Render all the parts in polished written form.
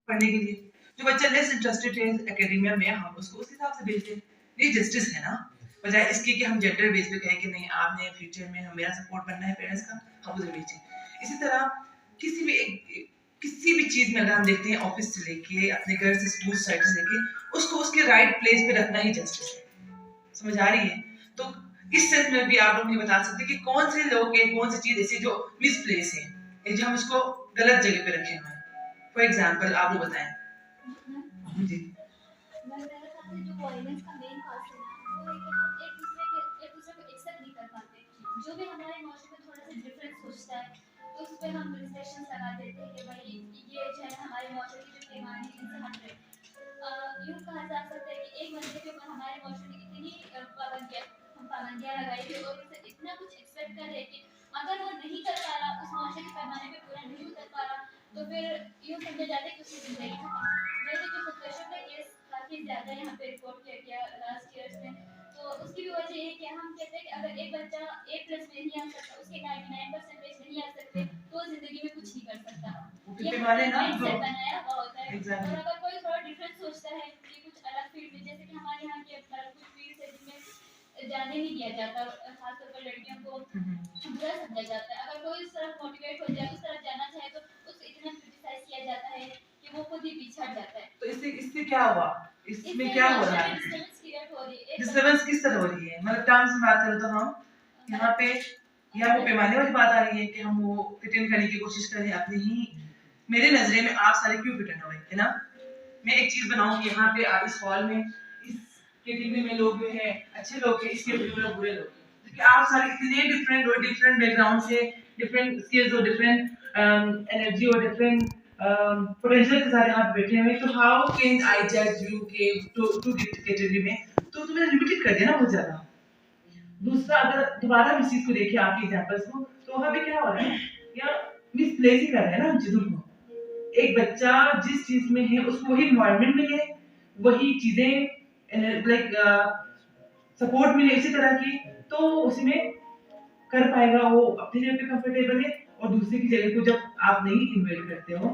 पढ़ने के लिए। जो बच्चा लेस इंटरेस्टेड है एकेडेमिया में, हम उसको उस हिसाब से भेजते हैं। ये जस्टिस है ना, बजाय इसके कि हम जेंडर बेस पे कहें कि नहीं आपने फ्यूचर में मेरा सपोर्ट बनना है पेरेंट्स का, हम उधर भेजें। इसी तरह किसी भी चीज़ में अगर हम देखते हैं ऑफिस से लेके अपने घर से स्कूल साइड से लेके उसको उसके राइट प्लेस पे रखना ही जस्टिस है। समझ आ रही है? तो इस सेंस में भी आप लोग मुझे बता सकते हैं कि कौन से लोग हैं, कौन सी चीज़ ऐसी जो मिसप्लेस है या जो हम उसको गलत जगह पे रखे हुए हैं। फॉर एग्जाम्पल आप लोग बताएं। जी। मेरे ख्याल से जो वॉयलेंस का मेन कॉज है ना, वो है कि हम एक दूसरे को एक्सेप्ट नहीं कर पाते। जो भी हमारे माशरे में थोड़ा सा डिफरेंस सोचता है तो उस पे हम रिस्ट्रिक्शंस लगा देते हैं कि भाई ये जो है हमारे माशरे की जो पैमाने हैं इनसे हट रहे। यूँ कहा जा सकता है कि एक बंदे के ऊपर हमारे माशरे में इतनी पाबंदियाँ लगाई गई और उसे इतना कुछ एक्सपेक्ट कर रहे हैं कि अगर वो नहीं कर पा रहा, उस माशरे के पैमाने पे पूरा नहीं उतर पा रहा, तो फिर यूँ समझा जाता है कि उसकी ज़िंदगी खत्म। वैसे जो खुदकशियों का केस काफ़ी ज़्यादा यहाँ पे रिपोर्ट किया गया लास्ट ईयर्स में, तो उसकी भी वजह ये है कि हम कहते हैं कि अगर एक बच्चा A+ में नहीं आ सकता, उसके 99% नहीं आ सकते, तो ज़िंदगी में कुछ नहीं कर सकता। ये हमारे माइंडसेट बनाया हुआ होता है। और अगर कोई थोड़ा डिफरेंट सोचता है कि कुछ अलग फील्ड में, जैसे कि हमारे यहाँ की कुछ फील्ड है जिनमें जाने नहीं दिया जाता, खासतौर पर लड़कियों को बुरा समझा जाता है। अगर कोई इस तरफ मोटिवेट हो जाए, उस तरफ जाना चाहे, तो उसको इतना क्रिटिसाइज किया जाता है कि वो खुद ही पीछे हट जाता है। तो इससे क्या हुआ? इसमें क्या हो रहा है? डिस्टर्बेंस किस तरह हो रही है? मतलब टर्म्स में बात करें तो हम यहाँ पे या वो पैमाने वाली बात आ रही है कि हम वो फिट इन करने की कोशिश कर रहे हैं अपनी ही। मेरे नजरे में आप सारे क्यों फिट इन हो है ना? मैं एक चीज बनाऊंगी यहाँ पे इस हॉल में, इस कैटेगरी में लोग जो है अच्छे लोग हैं, इस कैटेगरी में बुरे लोग, क्योंकि आप सारे इतने डिफरेंट बैकग्राउंड से, डिफरेंट स्किल्स और डिफरेंट एनर्जी और डिफरेंट पोटेंशियल के साथ यहाँ पे बैठे हुए, तो हाउ कैन आई जज यू के टू कैटेगरी में? तो तुम्हें लिमिटेड कर दिया ना बहुत ज्यादा। दूसरा, अगर दोबारा हम इस चीज को देखें आपके एग्जांपल्स को, तो वहाँ पे क्या हो रहा है, या मिसप्लेस ही कर रहे हैं ना हम चीजों को। एक बच्चा जिस चीज में है उसको वही एनवायरनमेंट मिले, वही चीजें लाइक सपोर्ट मिले इसी तरह की, तो उसमें कर पाएगा, वो अपनी जगह पे कंफर्टेबल है। और दूसरे की जगह को जब आप नहीं इन्वाइट करते हो,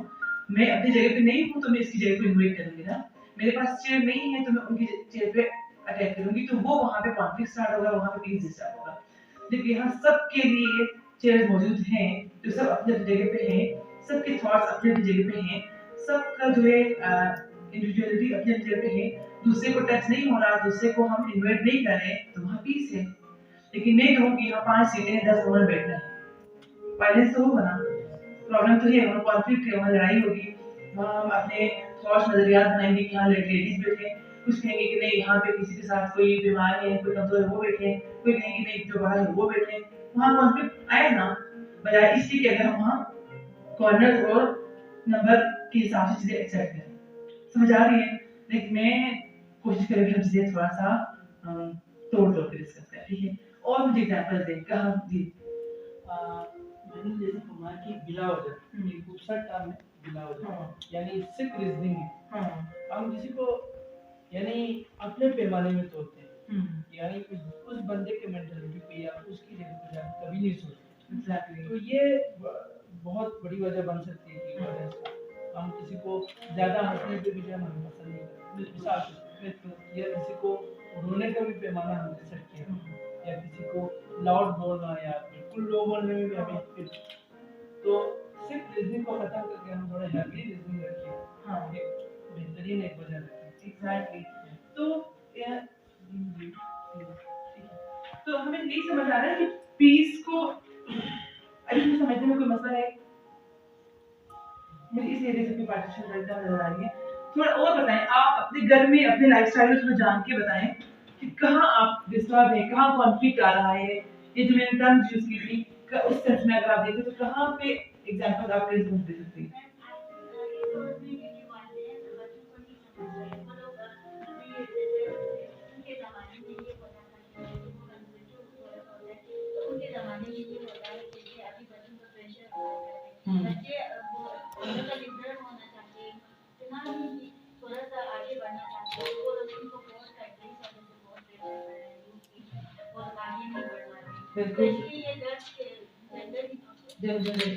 मैं अपनी जगह पे नहीं हूँ तो मैं इसकी जगह को इन्वाइट करूंगी ना, मेरे पास चेयर नहीं है तो मैं उनकी चेयर पे अटैक करूंगी, तो वो वहाँ पे कॉन्फ्लिक्ट स्टार्ट होगा, वहाँ पे पीस स्टार्ट होगा। लेकिन यहाँ सबके लिए चेयर मौजूद हैं, जो सब अपनी अपनी जगह पे हैं, सबके थॉट्स अपनी अपनी जगह पे हैं, सबका जो है इंडिविजुअलिटी अपनी अपनी जगह पे है, दूसरे को टच नहीं हो रहा, दूसरे को हम इन्वाइट नहीं कर रहे, तो वहाँ पीस है। लेकिन मैं कहूँ कि यहाँ 5 सीटें हैं, 10 लोग बैठना है, वायलेंस तो होगा ना, प्रॉब्लम तो है, वहाँ कॉन्फ्लिक्ट है, वहाँ लड़ाई होगी, वहाँ हम अपने थॉट्स नजरियात बनाएंगे कि यहाँ लेडीज बैठे, कुछ कहेंगे कि नहीं यहाँ पे किसी के साथ कोई बीमार है, कोई कमजोर है वो बैठे, कोई कहेंगे नहीं जो बाहर है वो बैठे, वहाँ कॉन्फ्लिक्ट आए ना, बजाय इसलिए कि अगर हम वहाँ कॉर्नर और नंबर के हिसाब से चीजें एक्सेप्ट करें। समझ आ रही है? लेकिन मैं कोशिश करेंगे हम चीजें थोड़ा सा तोड़ तोड़ के डिस्कस करें, ठीक है? और मुझे एग्जाम्पल दें कहाँ जी। मैंने जैसे फरमाया कि बिला वजह एक दूसरा टर्म है बिला वजह, यानी सिर्फ रीजनिंग है। हम किसी को यानी अपने पैमाने में तोड़ते हैं, यानी उस बंदे के मेंटालिटी पे या उसकी जगह पे जाकर कभी नहीं सोचते। एग्जैक्टली। तो ये बहुत बड़ी वजह बन सकती है कि ऑडियंस का हम किसी को ज्यादा हंसने पे भी जो है हमें पसंद नहीं करते। मिसाल के तौर पे या किसी को रोने का भी पैमाना हमने सेट किया, या किसी को लाउड बोलना या बिल्कुल लो बोलने में भी हमें, तो सिर्फ रीजनिंग को खत्म करके हम थोड़ा हैवी रीजनिंग रखिए। हाँ, एक बेहतरीन एक वजह रखिए। एग्जैक्टली। तो तो हमें नहीं समझ आ रहा है कि पीस को अभी समझने में कोई मसला है? मुझे इस एरिया से कोई पार्टीशन रहता नजर आ रही है। थोड़ा और बताएं, आप अपने घर में अपने लाइफस्टाइल को जान के बताएं कि कहाँ आप डिस्टर्ब है, कहाँ कॉन्फ्लिक्ट आ रहा है। ये जो मैंने टर्म यूज की थी, उस सेंस में अगर आप देखें तो कहाँ पे एग्जांपल आप रेज दे सकते हैं?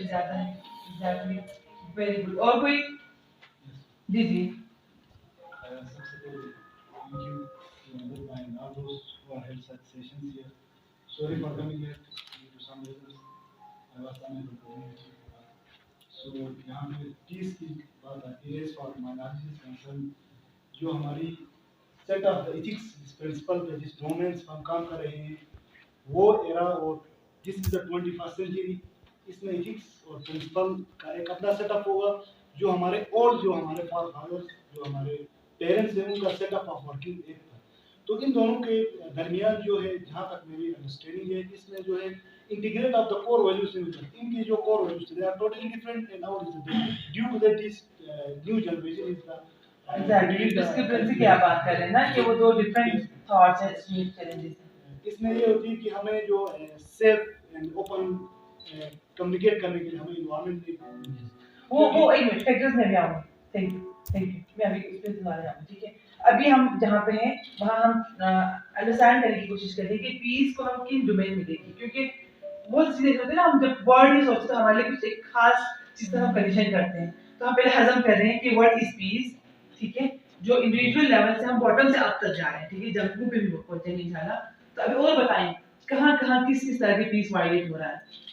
ज्यादा है। एग्जैक्टली। Very good. और कोई जी जी सबसे पहले thank you to Amrit and all those who have held such sessions here. Sorry for coming late due to some reasons. I was unable to make it. So यहाँ पे चीज की बात आती है as far my knowledge is concerned, जो हमारी set of ethics जिस प्रिंसिपल पे जिस डोमेन हम काम कर रहे हैं वो एरा और this is the 21st century, इसमें एथिक्स और प्रिंसिपल का एक अपना सेटअप होगा जो हमारे फादर्स जो हमारे पेरेंट्स हैं उनका सेटअप ऑफ वर्किंग एक था। तो इन दोनों के दरमियान जो है जहाँ तक मेरी अंडरस्टैंडिंग है इसमें जो है integrate of the core values इनकी जो core values they are totally different and our is due to that this new generation is the exactly जिसके प्रिंसिपल की आप बात कर रहे हैं ना कि वो दो डिफरेंट थॉट्स हैं इसमें चैलेंजेस। इसमें ये होती है कि हमें जो सेफ एंड ओपन कम्युनिकेट करने के लिए हमें इन्वायरमेंट नहीं वो एक मिनट फैक्टर्स में भी आऊंगी। थैंक यू मैं अभी उस पे दोबारा आऊंगी। ठीक है अभी हम जहाँ पे हैं वहाँ हम अंडरस्टैंड करने की कोशिश करते हैं कि पीस को हम किन डोमेन में देखें, क्योंकि बहुत चीजें होती है ना, हम जब वर्ड नहीं सोचते तो हमारे लिए कुछ एक खास चीज का हम कंडीशन करते हैं। तो हम पहले हजम कर रहे हैं कि व्हाट इज पीस, ठीक है, जो इंडिविजुअल लेवल से हम बॉटम से अप तक जा रहे हैं, ठीक है, जंगलों पे भी पहुंचेंगे इंशाल्लाह। तो अभी और बताएं कहाँ कहाँ किस किस तरह की पीस वायलेट हो रहा है।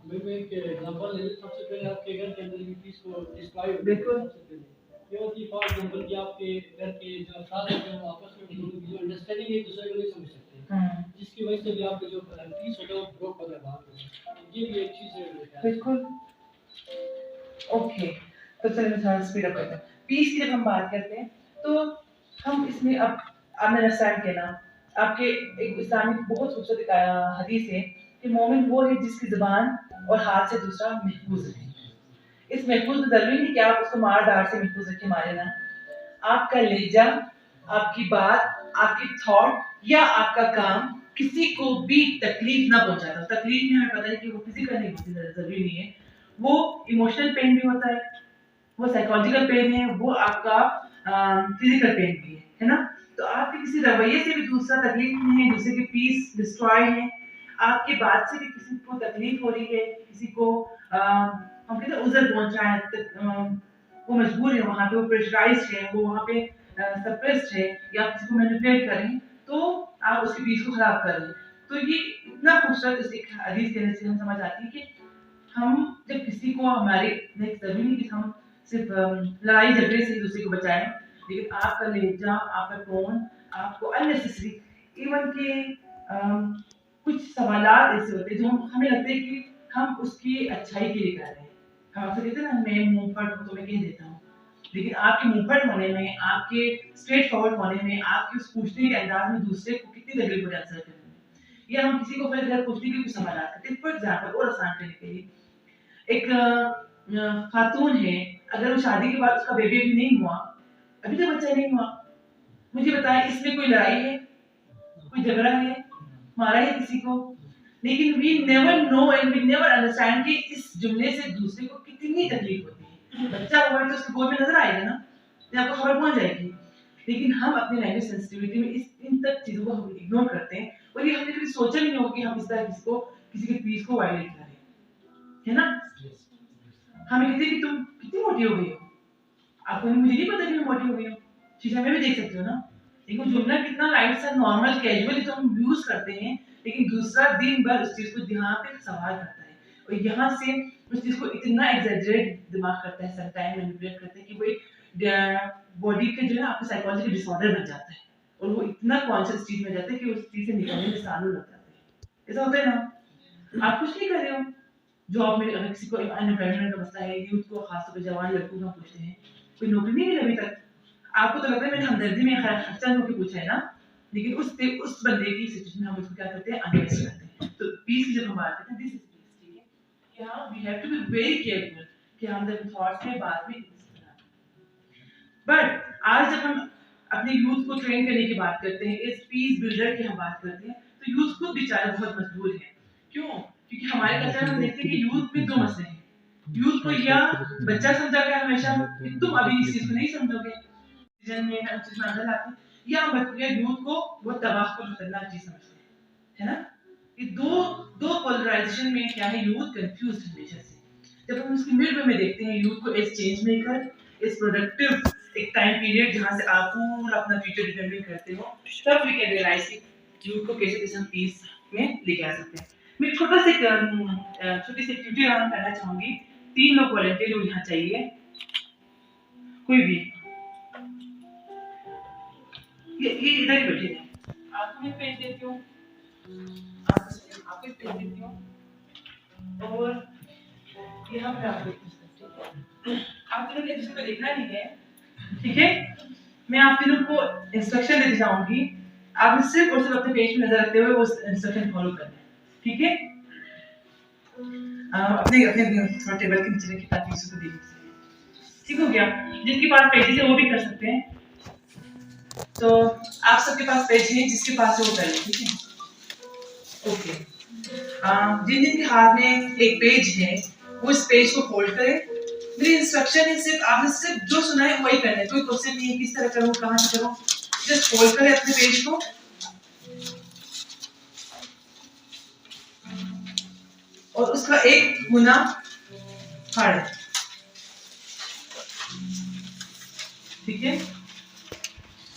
मैं एक एग्जांपल ले लेता हूं। सबसे पहले आपके घर के अंदर की पीस को डिस्क्राइब बिल्कुल सबसे पहले ये होती है फॉर एग्जांपल कि आपके घर के जो अफराद होते हैं वो आपस में जो अंडरस्टैंडिंग एक दूसरे को नहीं समझ सकते, जिसकी वजह से भी आपका जो पीस होता है वो ब्रोक हो जाता है। ये भी एक चीज है। बिल्कुल ओके। तो चलिए मैं थोड़ा स्पीड अप करता हूँ। पीस की जब हम बात करते हैं तो हम इसमें अब आपने अंडरस्टैंड किया ना, आपके एक इस्लामिक बहुत खूबसूरत हदीस है कि मोमिन वो है जिसकी ज़बान और हाथ से दूसरा महफूज रहे। इस महफूज में जरूरी नहीं कि आप उसको मार डांट से महफूज रखे, मारे ना। आपका लहजा, आपकी बात, आपकी थॉट या आपका काम किसी को भी तकलीफ ना पहुंचाता। तकलीफ में हमें पता है कि वो फिजिकल नहीं होती, जरूरी नहीं है, वो इमोशनल पेन भी होता है, वो साइकोलॉजिकल पेन है, वो आपका फिजिकल पेन भी है ना। तो आपके किसी रवैये से भी दूसरा तकलीफ नहीं है, दूसरे की पीस डिस्ट्रॉय है, आपकी बात से भी किसी को तकलीफ हो रही है, किसी को हम कहते हैं उज़र पहुंचा है, वो मजबूर है, वहाँ पे वो प्रेशराइज्ड है, वो वहाँ पे सप्रेस्ड है, या आप किसी को मैनिपुलेट करें तो आप उसकी पीस को खराब कर रहे हैं। तो ये इतना खूबसूरत इस एक हदीस कहने से हम समझ आती है कि हम जब किसी को हमारे जरूरी नहीं कि हम सिर्फ लड़ाई झगड़े से दूसरे को बचाएं, लेकिन आपका लहजा, आपका टोन, आपको अननेसेसरी इवन के कुछ सवालात ऐसे होते हैं जो हमें लगता है कि हम उसकी अच्छाई के लिए कर रहे हैं। हम आपसे कहते हैं ना मैं मुंहफट हूँ तो मैं कह देता हूँ, लेकिन आपके मुंहफट होने में, आपके स्ट्रेट फॉरवर्ड होने में, आपके उस पूछने के अंदाज में दूसरे को कितनी तकलीफ हो जाती है। या हम किसी को फिर पूछने के कुछ सवाल करते हैं, फॉर एग्जाम्पल और आसान करने के लिए, एक खातून है, अगर वो शादी के बाद उसका बेबी अभी नहीं हुआ, अभी तक बच्चा नहीं हुआ, मुझे बताएं इसमें कोई लड़ाई है, कोई झगड़ा है, मारा है किसी को, लेकिन we never know and we never understand कि इस जुमले से दूसरे को कितनी तकलीफ होती है। बच्चा हुआ है तो उसके गोद में नजर आएगा ना, तो आपको खबर पहुंच जाएगी, लेकिन हम अपने लैंग्वेज सेंसिटिविटी में इन तक चीजों को हम इग्नोर करते हैं, और ये हमने कभी सोचा नहीं होगा कि हम इस तरह किसी के पीस को वायलेट करें, है ना। हमें कहते हैं कि तुम कितनी मोटी हो गई हो, आपको मुझे नहीं पता कि मैं मोटी हो गई हूँ, शीशा में भी देख सकते हो ना। लेकिन जुमला कितना लाइट सा नॉर्मल कैजुअली तो हम यूज करते हैं, लेकिन दूसरा दिन भर उस चीज को ध्यान पे सवाल करता है, और यहाँ से उस चीज को इतना एग्जैजरेट दिमाग करता है, समटाइम मैनिपुलेट करता है कि वो बॉडी के जो है आपको साइकोलॉजिकल डिसऑर्डर बन जाता है, और वो इतना कॉन्शियस चीज में जाता है कि उस चीज से निकलने में सालों लग जाते हैं। ऐसा होता है ना, आप कुछ नहीं कर रहे हो, जॉब में अगर किसी को अनएम्प्लॉयमेंट का मसला है, यूथ को खासतौर पर जवान लड़कों का पूछते हैं, कोई नौकरी नहीं मिली अभी तक, आपको तो लगता है मैंने हमदर्दी में खर्चा होकर पूछा है ना, लेकिन उस बंदे की सिचुएशन में हम उसको क्या करते हैं, अनडेस्ट करते हैं। तो पीस की जब हम बात करते हैं, दिस इज पीस, ठीक है, कि हाँ we have to be very careful कि हम जब थॉट्स में बात में बट आज जब हम अपने यूथ को ट्रेन करने की बात करते हैं, इस पीस बिल्डर की हम बात करते हैं, तो यूथ खुद बेचारे बहुत मजबूर है। क्यों? क्योंकि हमारे कल्चर में हम देखते हैं कि यूथ में दो मसले हैं, यूथ को या बच्चा समझा गया हमेशा कि तुम अभी इस चीज को नहीं समझोगे, में हर चीज में अंदर आती, या हम बच्चे यूथ को बहुत तबाह को खतरनाक चीज समझते हैं, है ना। ये दो पोलराइजेशन में क्या है, यूथ कंफ्यूज हमेशा से। जब हम उसकी मिड में देखते हैं यूथ को एज चेंज मेकर इस प्रोडक्टिव एक टाइम पीरियड जहाँ से आप पूरा अपना फ्यूचर डिटरमिन करते हो, तब वी कैन रियलाइज कि यूथ को कैसे कैसे हम पीस में लेके आ सकते हैं। मैं छोटी सी एक्टिविटी रन करना चाहूंगी। 3 लोग वॉलंटियर लोग यहाँ चाहिए, कोई भी ये इधर ही बैठे हैं। आपको मैं पेज देती हूँ, आपको पेज देती हूँ और यहाँ पे आपको आप तीनों ने इसको देखना नहीं है, ठीक है? मैं आप तीनों को इंस्ट्रक्शन देती जाऊंगी, आपने सिर्फ और सिर्फ अपने पेज में नजर रखते हुए वो इंस्ट्रक्शन फॉलो करना है, ठीक है? अपने अपने थोड़ा टेबल के नीचे रखिए ताकि इसको देख सकें। ठीक हो गया? जिनके पास पेजेस है वो भी कर सकते हैं। तो आप सबके पास पेज है, जिसके पास है वो कर ले, ठीक है? ओके। जिन जिनके हाथ में एक पेज है वो इस पेज को फोल्ड करें। मेरी इंस्ट्रक्शन है सिर्फ आपने सिर्फ जो सुना है वही करना है, कोई क्वेश्चन नहीं है किस तरह करूँ कहाँ से करूँ, जस्ट फोल्ड करें अपने पेज को और उसका एक गुना फाड़े, ठीक है?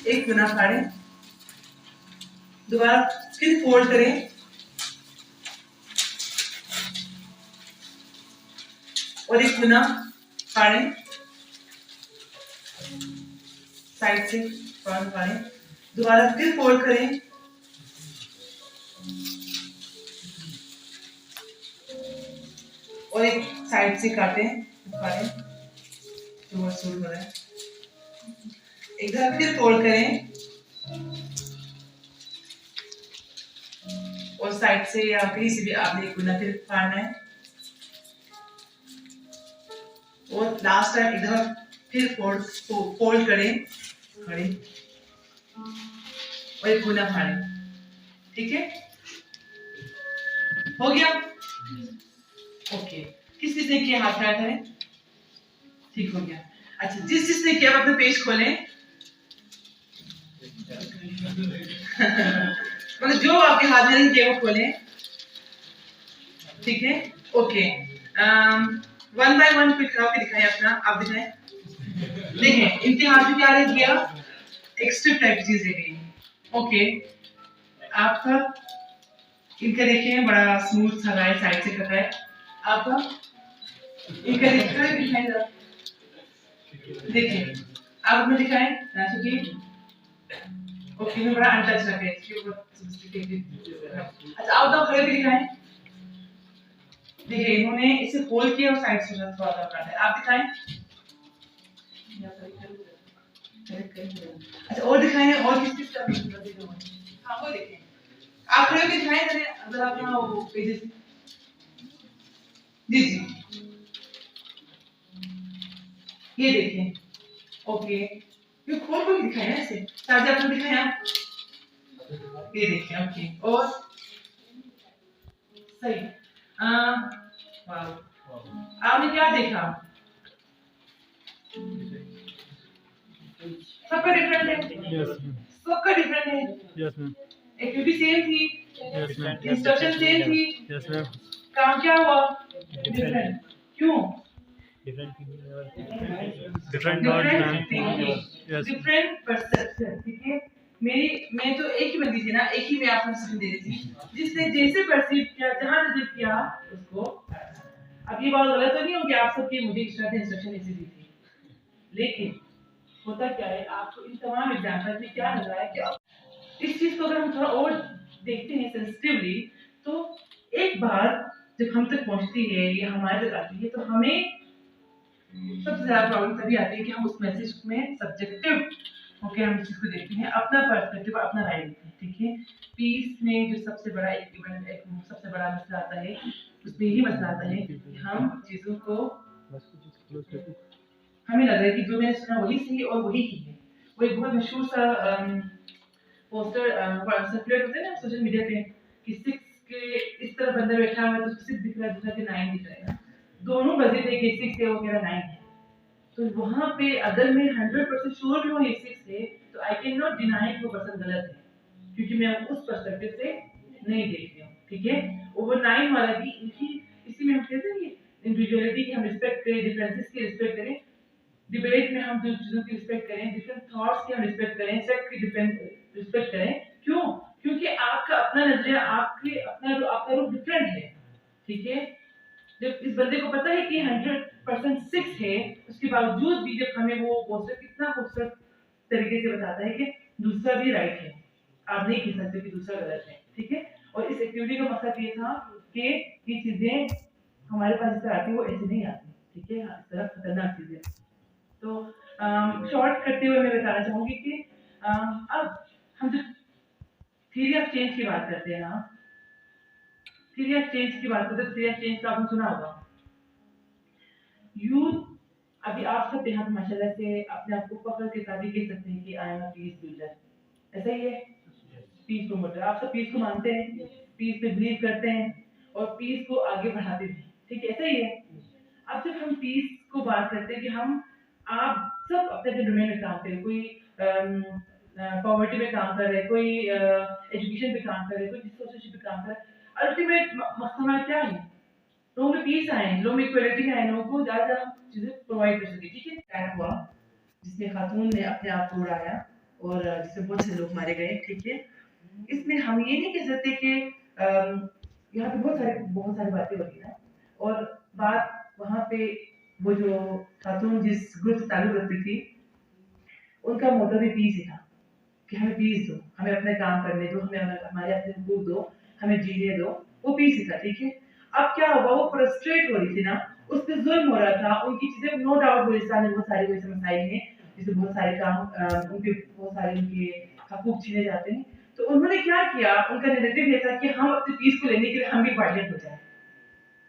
एक गुना फाड़े, दोबारा फिर फोल्ड करें और एक गुना फाड़ें, साइड से फ्रंट फाड़ें, दोबारा फिर फोल्ड करें और एक साइड से काटें, फाड़ें, जो सूट हो रहा है, एक बार फिर फोल्ड करें और साइड से या कहीं से भी आपने एक गुना फिर फाड़ना है और लास्ट टाइम इधर फिर फोल्ड करें खड़े और एक गुना फाड़ें, ठीक है? हो गया? ओके। किस किसने किया हाथ खड़ा करें? ठीक हो गया। अच्छा, जिस जिसने किया अपना पेज खोलें मतलब जो आपके हाथ में नहीं किया वो खोलें, ठीक है? ओके। 1 बाय 1 फिर खड़ा होकर दिखाएं अपना, आप दिखाएं। देखें इनके हाथ में क्या रह गया, एक स्ट्रिप टाइप चीज रह गई। ओके, आपका इनका देखें बड़ा स्मूथ सा राइट साइड से कटा है, आपका इनका दिखाएं जरा, देखिए आप अपने दिखाएं नाचुकी। ओके, में बड़ा अनटच रखे इसके ऊपर सोफिस्टिकेटेड। अच्छा, आप दो खड़े भी दिखाएं। देखिए इन्होंने इसे फोल्ड किया और साइड से थोड़ा सा काटा है, आप दिखाएं। अच्छा, और दिखाएं, और किस किस का हाँ वो देखें, आप खड़े होकर दिखाएं जरा, अगर आप यहाँ वो पेजेस जी जी ये देखें। ओके, ये खोल को भी दिखाएं ना ऐसे, ताजा आपको दिखाएं आप, ये देखें। ओके, और सही। वाव, आपने क्या देखा? सबका डिफरेंट है? यस सबका डिफरेंट है? यस मैम एक्टिविटी सेम थी, यस मैम इंस्ट्रक्शन सेम थी, यस मैम काम क्या हुआ डिफरेंट? क्यों? Different not ma'am yes different perception, ठीक है? मैं तो एक ही बंदी थी ना, एक ही मैं आपको इंस्ट्रक्शन दे रही थी, जिसने जैसे परसीव किया, जहां नजर किया उसको। अब ये बात गलत तो नहीं हो कि आप सबके मुझे इंस्ट्रक्शन ऐसे दी थी, लेकिन होता क्या है, आपको इन तमाम एग्जांपल में क्या लग रहा है कि इस चीज को अगर हम थोड़ा और देखते हैं सेंसिटिवली, तो एक बात जब हम तक पहुंचती है या हमारे तक आती है तो हमें सबसे ज्यादा प्रॉब्लम तभी आती है कि हम उस मैसेज में सब्जेक्टिव ओके हम इस चीज को देखते हैं, अपना पर्सपेक्टिव, अपना राय देते हैं, ठीक है? पीस में जो सबसे बड़ा एक सबसे बड़ा मसला आता है, उसमें यही मसला आता है कि हम चीजों को हमें लग रहा है कि जो मैंने सुना वही सही और वही ही है। वो एक बहुत मशहूर सा पोस्टर सर्कुलेट होता है ना सोशल मीडिया पे कि 6 के इस तरफ बंदा बैठा हुआ है तो उसको 6 दिख रहा है, दूसरा के 9 दिख रहा है, दोनों बजे थे कि 6 है वो मेरा 9 है। तो वहां पे अगर मैं 100% श्योर भी हूँ ये 6 है तो आई कैन नॉट डिनाई कि वो पर्सन गलत है, क्योंकि मैं उस पर्सपेक्टिव से नहीं देख रही हूँ, ठीक है? ओवर 9 वाला भी इसी में हम कहते हैं इंडिविजुअलिटी की हम रिस्पेक्ट करें, डिफरेंसेस की रिस्पेक्ट करें, डिबेट में हम जो चीज़ों की रिस्पेक्ट करें, डिफरेंट थॉट्स की हम रिस्पेक्ट करें, सेक्ट की डिफरेंट रिस्पेक्ट करें। क्यों? क्योंकि आपका अपना नजरिया, आपका रूप डिफरेंट है, ठीक है। जब इस बंदे को पता है कि 100% सिक्स है, उसके बावजूद भी जब हमें वो पोस्टर कितना खूबसूरत तरीके से बताता है कि दूसरा भी राइट है, आप नहीं कह सकते कि दूसरा गलत है, ठीक है। और इस एक्टिविटी का मकसद ये था कि ये चीजें हमारे पास इस तरह आती, वो ऐसे नहीं आती, ठीक है, इस तरह खतरनाक चीजें। तो शॉर्ट करते हुए मैं बताना चाहूंगी कि अब हम जो थ्योरी ऑफ चेंज की बात करते हैं ना, थ्योरी ऑफ चेंज की बात करते हैं, थ्योरी ऑफ चेंज का आपने सुना होगा। यूथ, अभी आप सब यहाँ माशाल्लाह से अपने आप को पकड़ के शादी कह सकते हैं कि I am a peace builder, ऐसा ही है, पीस प्रमोटर। आप सब पीस को मानते हैं, पीस पे बिलीव करते हैं और पीस को आगे बढ़ाते हैं, ठीक है, ऐसा ही है। अब जब हम पीस को बात करते हैं कि हम आप सब अपने अपने डोमेन में काम करें, कोई पॉवर्टी में काम कर रहे हैं, कोई एजुकेशन पे काम कर रहे हैं, कोई सोसाइटी पे काम कर रहे हैं, अल्टीमेट मकसद हमारा क्या है? लोगों में पीस आए, लोगों में इक्वलिटी आए, लोगों को ज़्यादा चीज़ें प्रोवाइड कर सके, ठीक है। अटैक हुआ जिसमें खातून ने अपने आप को उड़ाया और जिसमें बहुत से लोग मारे गए, ठीक है। इसमें हम ये नहीं कह सकते कि यहाँ पे बहुत सारी बातें होती है ना, और बात वहाँ पे वो जो खातून जिस ग्रुप से ताल्लुक रखती थी, उनका मोटो भी पीस ही था कि हमें पीस दो, हमें अपने काम करने दो, हमें हमारे अपने हुकूक दो, हमें जीने दो, वो पीस ही था, ठीक है। अब क्या हुआ, वो फ्रस्ट्रेट हो रही थी ना, उस पर जुल्म हो रहा था, उनकी चीजें नो डाउट बलूचिस्तान में बहुत सारी वैसे मसाइल हैं जिससे बहुत सारे काम उनके बहुत सारे उनके हकूक छीने जाते हैं। तो उन्होंने क्या किया, उनका नैरेटिव ये था कि हम अपने पीस को लेने के लिए हम भी वायलेंट हो जाए।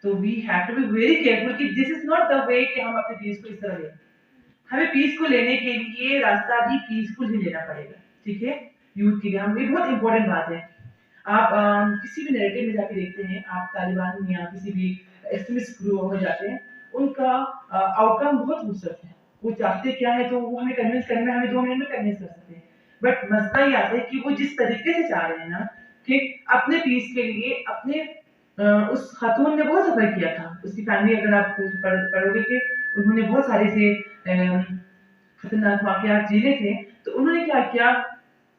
तो we have to be very careful कि this is not the way कि हम अपने पीस को इस तरह लें। हमें पीस को लेने के लिए रास्ता भी पीसफुल ही लेना पड़ेगा, ठीक है। यूथ के लिए हम, ये बहुत इंपॉर्टेंट बात है। आप किसी भी नैरेटिव में जाके देखते हैं, आप तालिबान में या किसी भी एक्सट्रीमिस्ट ग्रुप में जाते हैं, उनका आउटकम बहुत खूबसूरत है। वो चाहते क्या है तो वो हमें कन्विंस करने में, हमें 2 मिनट में कन्विंस कर सकते हैं। बट मसला ये आता है कि वो जिस तरीके से चाह रहे हैं ना कि अपने पीस के लिए, अपने उस खातून ने बहुत सफर किया था, उसकी फैमिली अगर आप पढ़ोगे कि उन्होंने बहुत सारे से खतरनाक वाकयात झेले थे, तो उन्होंने क्या किया,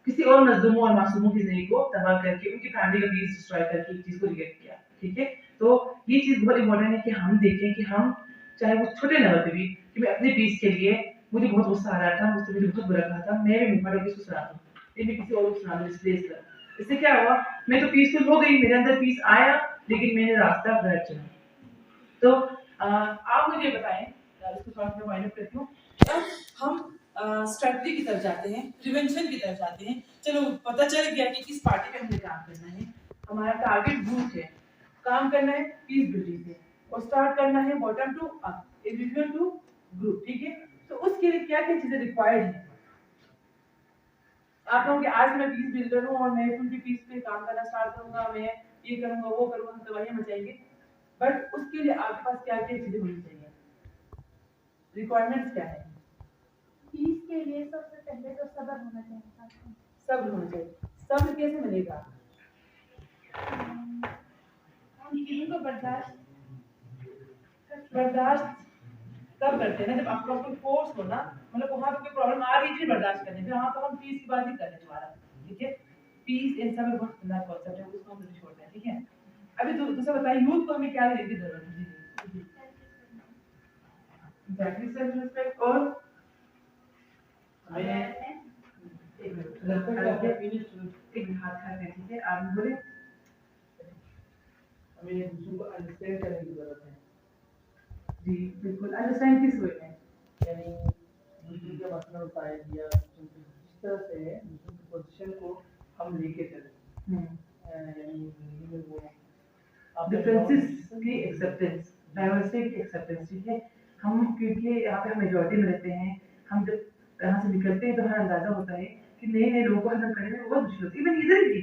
किसी और मजलूमों और मासूमों की जिंदगी को तबाह करके उनकी फैमिली का पीस डिस्ट्रॉय करके एक चीज को रिजेक्ट किया, ठीक है। तो ये चीज बहुत इंपॉर्टेंट है कि हम देखें कि हम चाहे वो छोटे लेवल पे भी, कि मैं अपने पीस के लिए, मुझे बहुत गुस्सा आ रहा था, मुझसे मुझे बहुत बुरा कहा था, मैं भी मुंह फाड़ के उसको सुना दूं, ये भी किसी और को सुना दूं, डिस्प्लेस कर। इससे क्या हुआ, मैं तो पीसफुल हो गई, मेरे अंदर पीस आया, लेकिन मैंने रास्ता गलत चुना। तो आप मुझे बताएं, इसको थोड़ा सा वाइंड अप करती हूँ। अब हम स्ट्रेटजी की तरफ जाते हैं, प्रिवेंशन की तरफ जाते हैं। चलो पता चल गया कि किस पार्टी पे हमने काम करना है, हमारा टारगेट ग्रुप है, काम करना है पीस बिल्डिंग से और स्टार्ट करना है bottom to up, individual to group, ठीक है। तो उसके लिए क्या क्या चीजें रिक्वायर्ड है? आप कहोगे आज मैं पीस बिल्डर हूँ और मैं उनकी पीस पे काम करना स्टार्ट करूंगा, मैं ये करूंगा वो करूंगा, हम दवाइयां मचाएंगे, बट उसके लिए आपके पास क्या क्या चीजें होनी चाहिए, रिक्वायरमेंट्स क्या है? पीस के लिए सबसे पहले तो सब्र होना चाहिए। सब्र होना चाहिए। सब्र कैसे मिलेगा? उन चीजों को बर्दाश्त तब करते हैं ना जब आपका कोई फोर्स हो ना, मतलब वहाँ पे कोई प्रॉब्लम आ रही थी बर्दाश्त करने, फिर वहाँ तो हम पीस की बात ही करने दोबारा, ठीक है। पीस इन सब में बहुत खतरनाक कॉन्सेप्ट है, उसको हम नहीं छोड़ते हैं, ठीक है। अभी दूसरा बताइए, यूथ को हमें क्या लेने की जरूरत है? एग्जैक्टली, सेल्फ रिस्पेक्ट और एक हाथ है, ठीक है। आप बोले हमें एक दूसरे को अंडरस्टैंड करने की जरूरत है। जी बिल्कुल, अंडरस्टैंड किस वे में, यानी दूसरे का मसला उठाए या जिस तरह से दूसरे की पोजीशन को हम लेके चले, यानी जिंदगी में वो डिफरेंसेस की एक्सेप्टेंस, डाइवर्सिटी की एक्सेप्टेंस, ठीक है। हम क्योंकि यहाँ पे हम मेजॉरिटी में रहते हैं, हम जब यहाँ से निकलते हैं तो हमें अंदाजा होता है कि नए नए लोगों को हजम करने में बहुत मुश्किल होती है। इवन इधर भी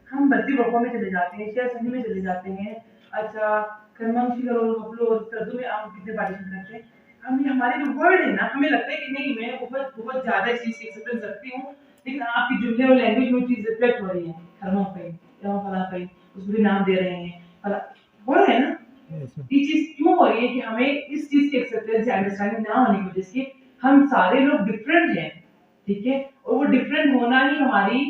हम बत्ती रोकों में चले जाते हैं, शेयर संधि में चले जाते हैं, अच्छा कर्मंशी करो सर्दों में आप कितने पार्टीशन करते हैं, हम हमारे जो वर्ड है ना, हमें लगता है कि नहीं मैं बहुत बहुत ज्यादा इस चीज की एक्सेप्टेंस रखती हूँ, लेकिन आपकी जुमले और लैंग्वेज में चीज रिफ्लेक्ट हो रही है, कर्मों पे या फला पे उसको भी नाम दे रहे हैं, हो रहा है ना। ये चीज क्यों हो रही है कि हमें इस चीज की एक्सेप्टेंस या अंडरस्टैंडिंग ना होने की वजह से हम सारे लोग डिफरेंट हैं, ठीक है, और वो डिफरेंट होना ही हमारी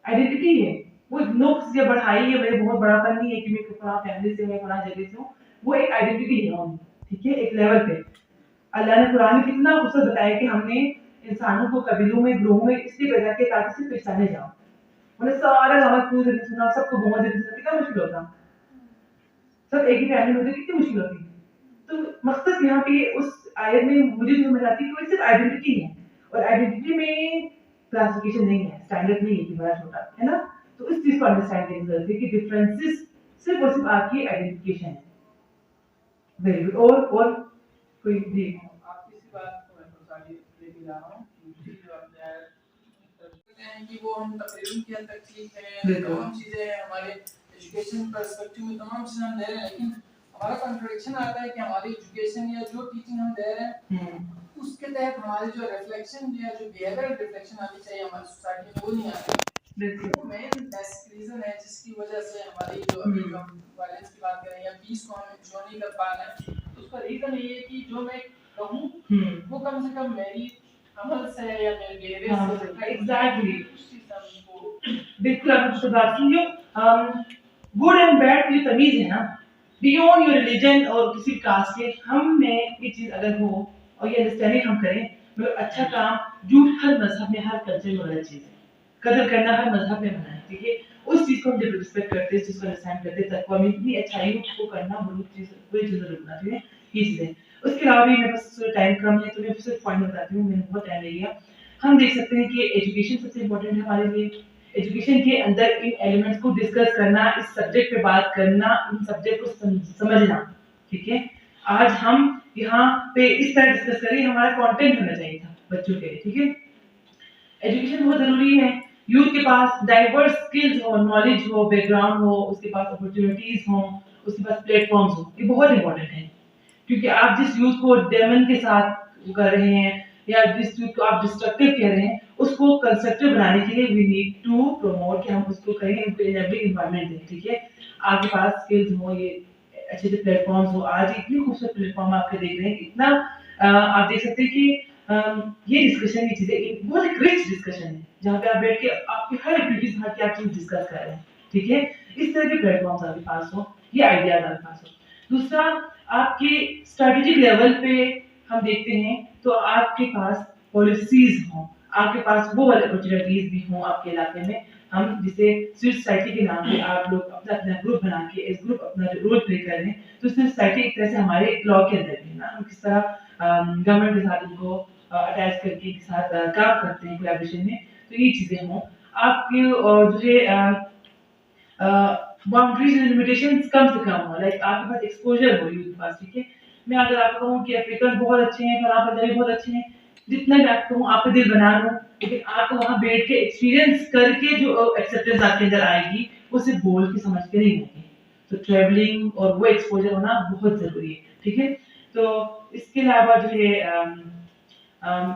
आइडेंटिटी है। वो नुक्स या बढ़ाई या मेरे बहुत बड़ापन नहीं है कि मैं फलां फैमिली से हूँ, फलां जगह से हूँ, वो एक आइडेंटिटी है हम, ठीक है, एक लेवल पे। अल्लाह ने कुरान में कितना खूबसूरत बताया कि हमने इंसानों को कबीलों में, ग्रोहों में इसलिए पैदा किया ताकि सिर्फ पहचाने जाओ। उन्हें सारा हमारे पूरे सुना, सबको बहुत जल्दी सुना, कितना मुश्किल होता, सब एक ही फैमिली में होते, कितनी मुश्किल होती। तो मकसद यहाँ पे उस आयत में मुझे जो समझ आती है कि वो सिर्फ आइडेंटिटी है, और आइडेंटिटी में क्लासिफिकेशन नहीं है, स्टैंडर्ड नहीं है कि बड़ा छोटा, है ना। तो इस चीज को अंडरस्टैंड करने की जरूरत है कि डिफरेंसेस सिर्फ और सिर्फ आपकी आइडेंटिफिकेशन है। Very good. और कोई जी आपकी इसी बात को मैं थोड़ा आगे लेके जा रहा हूँ कि जो आपने कहते हैं कि वो हम तकरीबन की हद तक ठीक है, तमाम चीज़ें हमारे एजुकेशन पर्सपेक्टिव में तमाम चीज़ें हम दे रहे हैं, लेकिन हमारा कॉन्ट्रडिक्शन आता है कि हमारी एजुकेशन या जो टीचिंग हम दे रहे हैं उसके तहत हमारी जो रिफ्लेक्शन या जो बिहेवियरल रिफ्लेक्शन आनी चाहिए हमारी सोसाइटी में वो नहीं आ रही। वो मेन बेसिक रीजन है जिसकी वजह से हमारी जो अभी हम वायलेंस की बात करें या पीस को हम इंश्योर नहीं कर पा रहे हैं, तो उसका रीजन ये है कि जो मैं कहूँ वो कम से कम मेरी अमल से या मेरे बिहेवियर से एग्जैक्टली उस चीज़ को बिल्कुल आपकी बात सुनियो। गुड एंड बैड की तमीज है ना, बियॉन्ड योर रिलीजन और किसी कास्ट के, हम में ये चीज अगर हो और ये अंडरस्टैंडिंग हम करें, मतलब अच्छा काम झूठ हर मजहब में, हर कल्चर में गलत चीज है, कदर करना हर मजहब में मना है, ठीक है। उस चीज को हम जब रिस्पेक्ट करते हैं, जिसको अंडरस्टैंड करते हैं, तकवा में इतनी अच्छाई को करना, बुरी चीजें रुकना, ठीक है, ये चीजें। उसके अलावा भी मेरे पास टाइम कम है तो मैं सिर्फ पॉइंट बताती हूँ, मैंने बहुत टाइम ले लिया। हम देख सकते हैं कि एजुकेशन सबसे इम्पोर्टेंट है हमारे लिए। एजुकेशन के अंदर इन एलिमेंट्स को डिस्कस करना, इस सब्जेक्ट पे बात करना, इन सब्जेक्ट को समझना, ठीक है। आज हम यहाँ पे इस तरह डिस्कस करें, हमारा कंटेंट होना चाहिए था बच्चों के लिए, ठीक है। एजुकेशन बहुत जरूरी है। यूथ के पास डाइवर्स स्किल्स हो, नॉलेज हो, बैकग्राउंड हो, उसके पास अपॉर्चुनिटीज हो, उसके पास प्लेटफॉर्म्स हो, ये बहुत इंपॉर्टेंट है। क्योंकि आप जिस यूथ को डेमन के साथ कर रहे हैं या जिस यूथ को आप डिस्ट्रक्टिव कह रहे हैं, उसको कंस्ट्रक्टिव बनाने के लिए वी नीड टू प्रमोट कि हम उसको करें, एनएबलिंग एनवायरनमेंट दें, ठीक है। आपके पास स्किल्स हो, ये अच्छे से प्लेटफॉर्म्स हो, आज इतनी खूबसूरत प्लेटफॉर्म आपके देख रहे हैं, इतना आप देख सकते हैं कि ये डिस्कशन की चीजें बहुत एक रिच डिस्कशन है, जहाँ पे आप बैठ के आपकी हर एक्टिविटीज, हर क्या चीज डिस्कस कर रहे हैं, ठीक है। इस तरह के प्लेटफॉर्म्स आपके पास हो, ये आइडियाज आपके पास हो। दूसरा, आपके स्ट्रेटेजिक लेवल पे हम देखते हैं तो आपके पास पॉलिसीज हों, आपके पास वो वाले अपॉर्चुनिटीज भी हों आपके इलाके में। हम जिसे सिविल सोसाइटी के नाम पे आप लोग अपना अपना ग्रुप बना के इस ग्रुप अपना रोल प्ले कर रहे हैं, तो सिविल सोसाइटी एक तरह से हमारे लॉ के अंदर है ना, हम किस तरह गवर्नमेंट के साथ उनको अटैच करके एक साथ काम करते हैं कोलैबोरेशन में, तो ये चीजें हों। आपके जो है बाउंड्रीज एंड लिमिटेशंस कम से कम हो, लाइक आपके पास एक्सपोजर हो यूथ के पास, ठीक है। मैं अगर आपको कहूँ कि अफ्रीकन बहुत अच्छे हैं, फलां पंजाबी बहुत अच्छे हैं, जितना भी आपको कहूँ आपका दिल बना लो, लेकिन आपको वहाँ बैठ के एक्सपीरियंस करके जो एक्सेप्टेंस आपके अंदर आएगी वो सिर्फ बोल के समझ के नहीं होगी। तो ट्रैवलिंग और वो एक्सपोजर होना बहुत जरूरी है, ठीक है। तो इसके अलावा जो है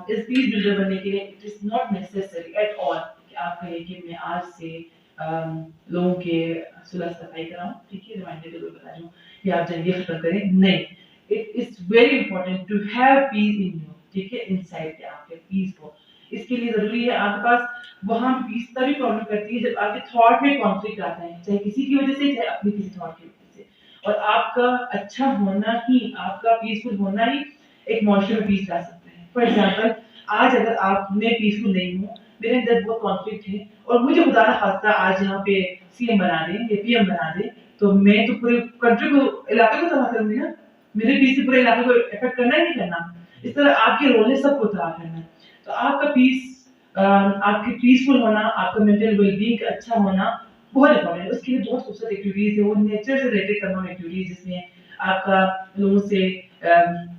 इस पीस बिल्डर बनने के लिए it is not necessary at all कि आप कहें कि मैं आज से लोगों के सुलह सफाई कराऊं, ठीक है, रिमाइंडर के लिए बता दूं या आप जंगे खत्म करें, नहीं। It is very important to have peace in you, ठीक है, इनसाइड के आपके पीस को। इसके लिए जरूरी है आपके पास वहां पीस तभी प्रॉब्लम करती है जब आपके थॉट में कॉन्फ्लिक्ट आता है, चाहे किसी की वजह से, चाहे अपनी किसी थॉट की वजह से। और आपका अच्छा होना ही, आपका पीसफुल होना ही एक माशरे में पीस ला सकता है। फॉर एग्जाम्पल, आज अगर आप मैं पीसफुल नहीं हूँ, मेरे अंदर बहुत कॉन्फ्लिक्ट है और मुझे खुदा ना खास्ता आज यहाँ पे सीएम बना दे या पीएम बना दे, तो मैं तो पूरे कंट्री को, इलाके को तबाह करूंगी ना। मेरे पीस से पूरे इलाके को इफेक्ट करना ही नहीं करना। इस तरह आपके रोल है सबको तबाह करना। तो आपका पीस, आपके पीसफुल होना, आपका मेंटल वेलबींग अच्छा होना बहुत इंपॉर्टेंट है। उसके लिए बहुत खूबसूरत एक्टिविटीज है, वो नेचर से रिलेटेड तमाम एक्टिविटीज जिसमें आपका लोगों से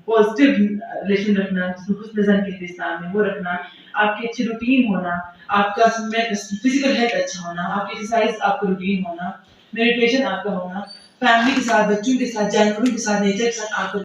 पॉजिटिव रिलेशन रखना, जिसमें हुस्न ज़न कहते हैं इस्लाम में, वो रखना, आपके अच्छे रूटीन होना, आपका फिजिकल हेल्थ अच्छा होना, आपकी एक्सरसाइज आपका रूटीन होना, मेडिटेशन आपका होना, फैमिली के साथ, बच्चों के साथ, जानवरों के साथ, नेचर के साथ आपका